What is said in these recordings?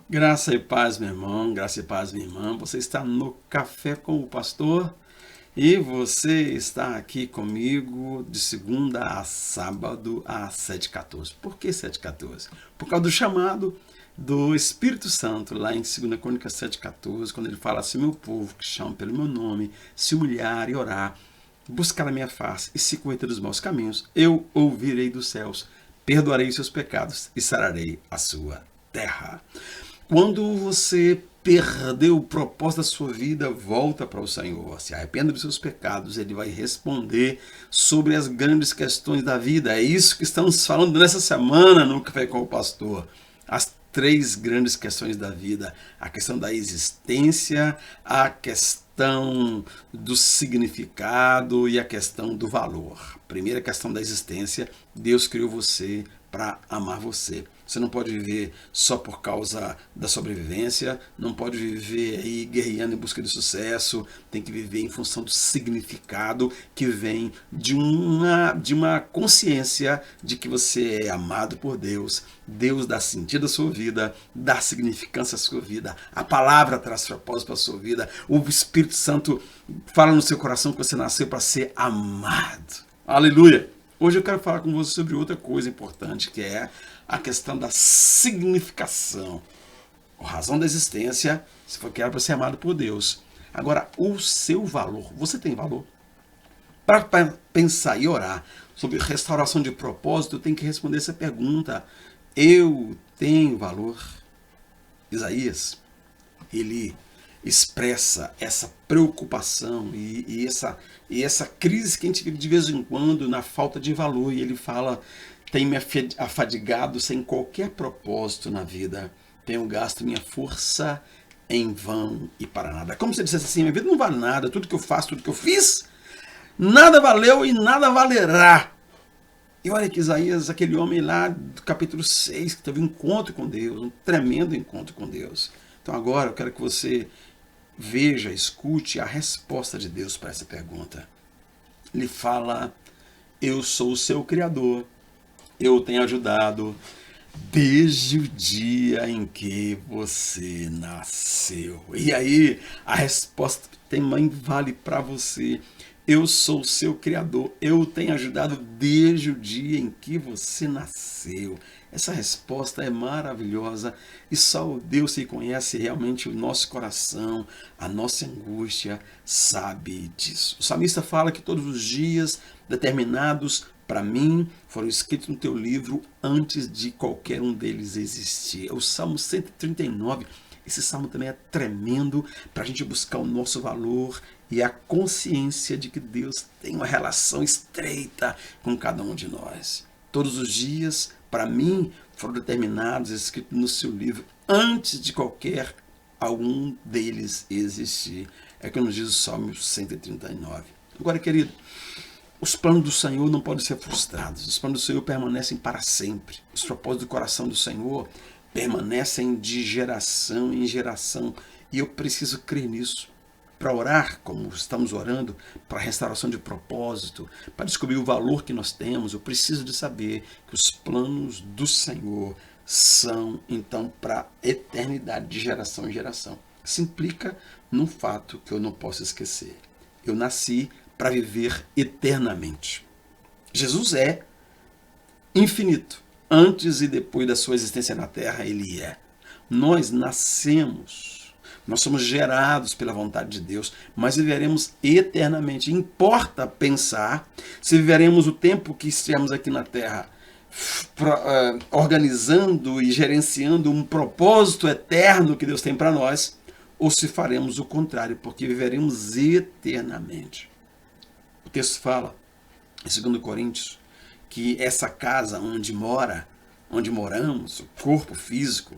Graça e paz, meu irmão, graça e paz, minha irmã. Você está no Café com o Pastor e você está aqui comigo de segunda a sábado às 7h14. Por que 7h14? Por causa do chamado do Espírito Santo, lá em 2 Crônicas 7h14, quando ele fala assim: meu povo que chama pelo meu nome, se humilhar e orar, buscar a minha face e se converter dos maus caminhos, eu ouvirei dos céus, perdoarei os seus pecados e sararei a sua terra. Quando você perdeu o propósito da sua vida, volta para o Senhor, se arrependa dos seus pecados, Ele vai responder sobre as grandes questões da vida. É isso que estamos falando nessa semana no Café com o Pastor. As três grandes questões da vida: a questão da existência, a questão do significado e a questão do valor. Primeira questão da existência: Deus criou você para amar você. Você não pode viver só por causa da sobrevivência, não pode viver aí guerreando em busca de sucesso, tem que viver em função do significado que vem de uma consciência de que você é amado por Deus. Deus dá sentido à sua vida, dá significância à sua vida, a palavra traz propósito para a sua vida, o Espírito Santo fala no seu coração que você nasceu para ser amado. Aleluia! Hoje eu quero falar com você sobre outra coisa importante, que é a questão da significação. A razão da existência, se for criado para ser amado por Deus. Agora, o seu valor. Você tem valor? Para pensar e orar sobre restauração de propósito, tem que responder essa pergunta: eu tenho valor? Isaías, ele expressa essa preocupação e essa crise que a gente vive de vez em quando na falta de valor. E ele fala: tenho me afadigado sem qualquer propósito na vida, tenho gasto minha força em vão e para nada. Como se ele dissesse assim: minha vida não vale nada, tudo que eu faço, tudo que eu fiz, nada valeu e nada valerá. E olha que Isaías, aquele homem lá do capítulo 6, que teve um encontro com Deus, um tremendo encontro com Deus. Então agora eu quero que você veja, escute a resposta de Deus para essa pergunta. Ele fala: eu sou o seu Criador, eu tenho ajudado desde o dia em que você nasceu. E aí a resposta também vale para você. Eu sou o seu Criador, eu tenho ajudado desde o dia em que você nasceu. Essa resposta é maravilhosa e só o Deus que conhece realmente o nosso coração, a nossa angústia, sabe disso. O salmista fala que todos os dias determinados para mim foram escritos no teu livro antes de qualquer um deles existir. O Salmo 139. Esse salmo também é tremendo para a gente buscar o nosso valor e a consciência de que Deus tem uma relação estreita com cada um de nós. Todos os dias, para mim, foram determinados, escritos no seu livro, antes de qualquer algum deles existir. É o que nos diz o Salmo 139. Agora, querido, os planos do Senhor não podem ser frustrados. Os planos do Senhor permanecem para sempre. Os propósitos do coração do Senhor permanecem de geração em geração. E eu preciso crer nisso. Para orar, como estamos orando, para a restauração de propósito, para descobrir o valor que nós temos, eu preciso de saber que os planos do Senhor são, então, para a eternidade, de geração em geração. Isso implica num fato que eu não posso esquecer. Eu nasci para viver eternamente. Jesus é infinito. Antes e depois da sua existência na Terra, ele é. Nós nascemos, nós somos gerados pela vontade de Deus, mas viveremos eternamente. Importa pensar se viveremos o tempo que estivermos aqui na Terra organizando e gerenciando um propósito eterno que Deus tem para nós, ou se faremos o contrário, porque viveremos eternamente. O texto fala, em 2 Coríntios, que essa casa onde moramos, o corpo físico,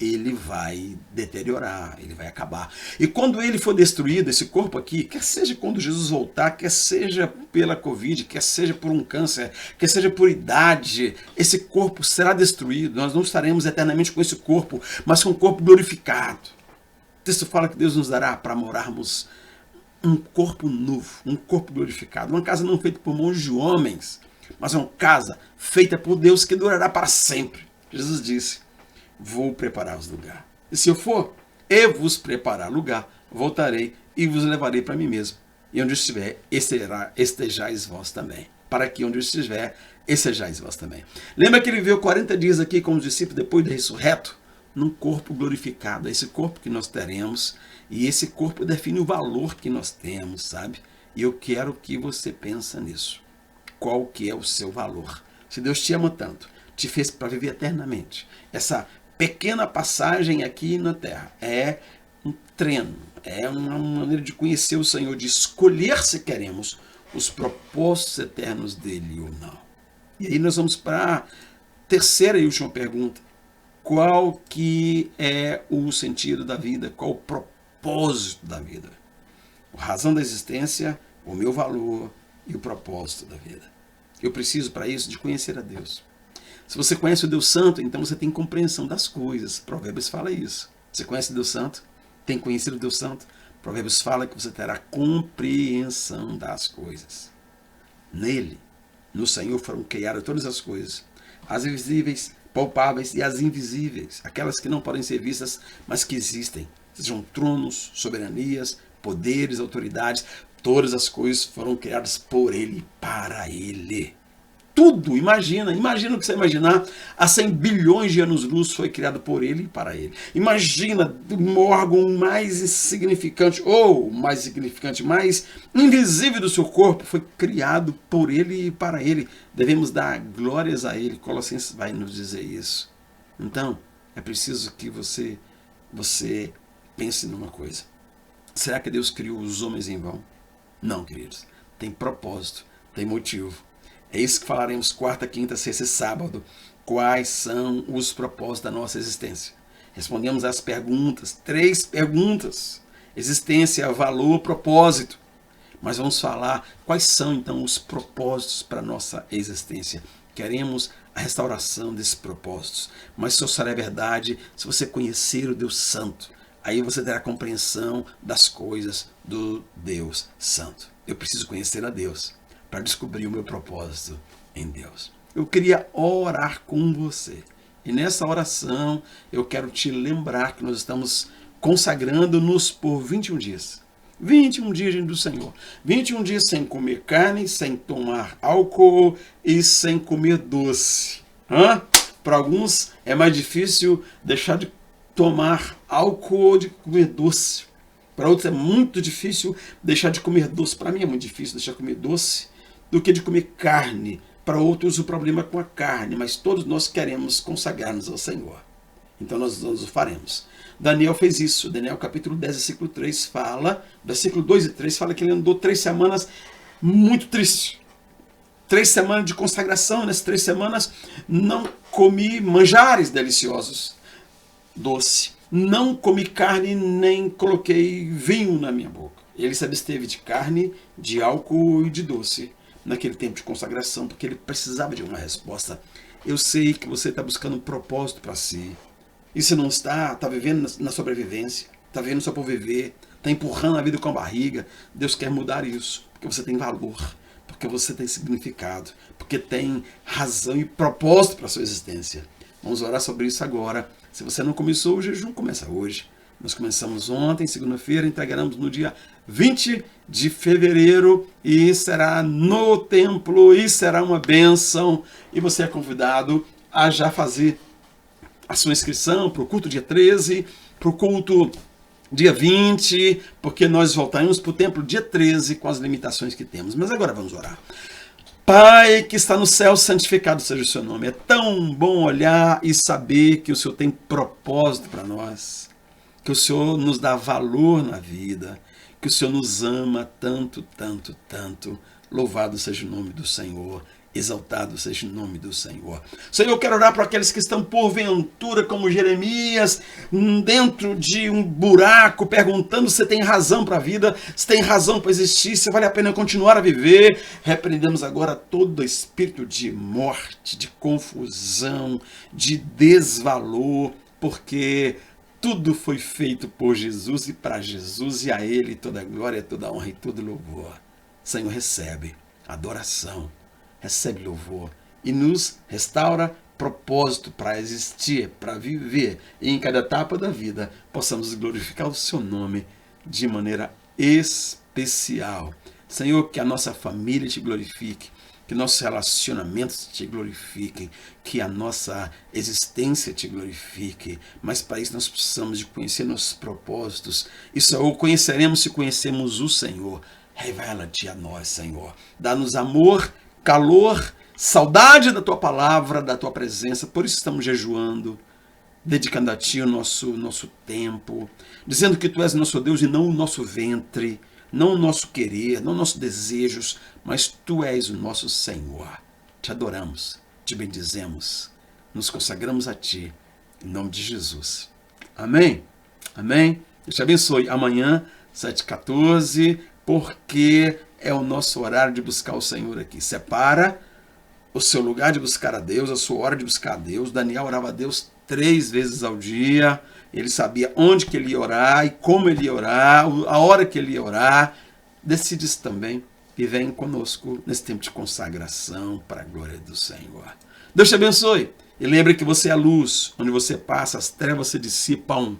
ele vai deteriorar, ele vai acabar. E quando ele for destruído, esse corpo aqui, quer seja quando Jesus voltar, quer seja pela Covid, quer seja por um câncer, quer seja por idade, esse corpo será destruído. Nós não estaremos eternamente com esse corpo, mas com um corpo glorificado. O texto fala que Deus nos dará para morarmos um corpo novo, um corpo glorificado. Uma casa não feita por mãos de homens, mas uma casa feita por Deus que durará para sempre. Jesus disse: vou preparar os lugares. E se eu for e vos preparar lugar, voltarei e vos levarei para mim mesmo. E onde eu estiver, estejais vós também. Para que onde eu estiver, estejais vós também. Lembra que ele viveu 40 dias aqui com os discípulos depois de ressurreto? Num corpo glorificado. É esse corpo que nós teremos. E esse corpo define o valor que nós temos, sabe? E eu quero que você pense nisso. Qual que é o seu valor? Se Deus te ama tanto, te fez para viver eternamente. Essa pequena passagem aqui na Terra é um treino, é uma maneira de conhecer o Senhor, de escolher se queremos os propósitos eternos dele ou não. E aí nós vamos para a terceira e última pergunta. Qual que é o sentido da vida? Qual o propósito da vida? A razão da existência, o meu valor e o propósito da vida. Eu preciso para isso de conhecer a Deus. Se você conhece o Deus Santo, então você tem compreensão das coisas. Provérbios fala isso. Você conhece o Deus Santo? Tem conhecido o Deus Santo? Provérbios fala que você terá compreensão das coisas. Nele, no Senhor, foram criadas todas as coisas. As invisíveis, palpáveis e as invisíveis. Aquelas que não podem ser vistas, mas que existem. Sejam tronos, soberanias, poderes, autoridades. Todas as coisas foram criadas por Ele e para Ele. Tudo, imagina o que você imaginar, há 100 bilhões de anos-luz foi criado por Ele e para Ele. Imagina um órgão mais insignificante, ou mais significante, mais invisível do seu corpo, foi criado por Ele e para Ele. Devemos dar glórias a Ele. Colossenses vai nos dizer isso. Então, é preciso que você pense numa coisa. Será que Deus criou os homens em vão? Não, queridos. Tem propósito, tem motivo. É isso que falaremos quarta, quinta, sexta e sábado. Quais são os propósitos da nossa existência? Respondemos às perguntas, 3 perguntas. Existência, valor, propósito. Mas vamos falar quais são então os propósitos para a nossa existência. Queremos a restauração desses propósitos. Mas só será verdade se você conhecer o Deus Santo. Aí você terá compreensão das coisas do Deus Santo. Eu preciso conhecer a Deus para descobrir o meu propósito em Deus. Eu queria orar com você. E nessa oração eu quero te lembrar que nós estamos consagrando-nos por 21 dias. 21 dias do Senhor. 21 dias sem comer carne, sem tomar álcool e sem comer doce. Para alguns é mais difícil deixar de tomar álcool ou de comer doce. Para outros é muito difícil deixar de comer doce. Para mim é muito difícil deixar de comer doce do que de comer carne. Para outros o problema é com a carne, mas todos nós queremos consagrar-nos ao Senhor. Então nós o faremos. Daniel fez isso. Daniel capítulo 10, versículo 3 fala, versículo 2 e 3 fala que ele andou 3 semanas muito triste. 3 semanas de consagração. Nessas 3 semanas não comi manjares deliciosos, doce. Não comi carne, nem coloquei vinho na minha boca. Ele se absteve de carne, de álcool e de doce naquele tempo de consagração, porque ele precisava de uma resposta. Eu sei que você está buscando um propósito para si. E se não está vivendo na sobrevivência, está vivendo só por viver, está empurrando a vida com a barriga. Deus quer mudar isso, porque você tem valor, porque você tem significado, porque tem razão e propósito para a sua existência. Vamos orar sobre isso agora. Se você não começou o jejum, começa hoje. Nós começamos ontem, segunda-feira, entregaremos no dia 20 de fevereiro e será no templo e será uma bênção. E você é convidado a já fazer a sua inscrição para o culto dia 13, para o culto dia 20, porque nós voltaremos para o templo dia 13 com as limitações que temos. Mas agora vamos orar. Pai que está no céu, santificado seja o seu nome. É tão bom olhar e saber que o Senhor tem propósito para nós, que o Senhor nos dá valor na vida, que o Senhor nos ama tanto, tanto, tanto. Louvado seja o nome do Senhor. Exaltado seja o nome do Senhor. Senhor, eu quero orar para aqueles que estão porventura, como Jeremias, dentro de um buraco, perguntando se tem razão para a vida, se tem razão para existir, se vale a pena continuar a viver. Repreendemos agora todo espírito de morte, de confusão, de desvalor, porque tudo foi feito por Jesus e para Jesus, e a Ele toda glória, toda honra e todo louvor. Senhor, recebe adoração, recebe louvor e nos restaura, propósito para existir, para viver, e em cada etapa da vida possamos glorificar o seu nome de maneira especial. Senhor, que a nossa família te glorifique, que nossos relacionamentos te glorifiquem, que a nossa existência te glorifique. Mas para isso nós precisamos de conhecer nossos propósitos. E só o conheceremos se conhecermos o Senhor. Revela-te a nós, Senhor. Dá-nos amor, calor, saudade da tua palavra, da tua presença. Por isso estamos jejuando, dedicando a ti o nosso tempo, dizendo que tu és nosso Deus e não o nosso ventre, não o nosso querer, não nossos desejos, mas tu és o nosso Senhor. Te adoramos, te bendizemos, nos consagramos a ti, em nome de Jesus. Amém? Amém? Deus te abençoe. Amanhã, 7h14, porque é o nosso horário de buscar o Senhor aqui. Separa o seu lugar de buscar a Deus, a sua hora de buscar a Deus. Daniel orava a Deus 3 vezes ao dia. Ele sabia onde que ele ia orar e como ele ia orar, a hora que ele ia orar. Decide isso também e vem conosco nesse tempo de consagração para a glória do Senhor. Deus te abençoe. E lembre que você é a luz. Onde você passa, as trevas se dissipam.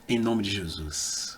Em nome de Jesus.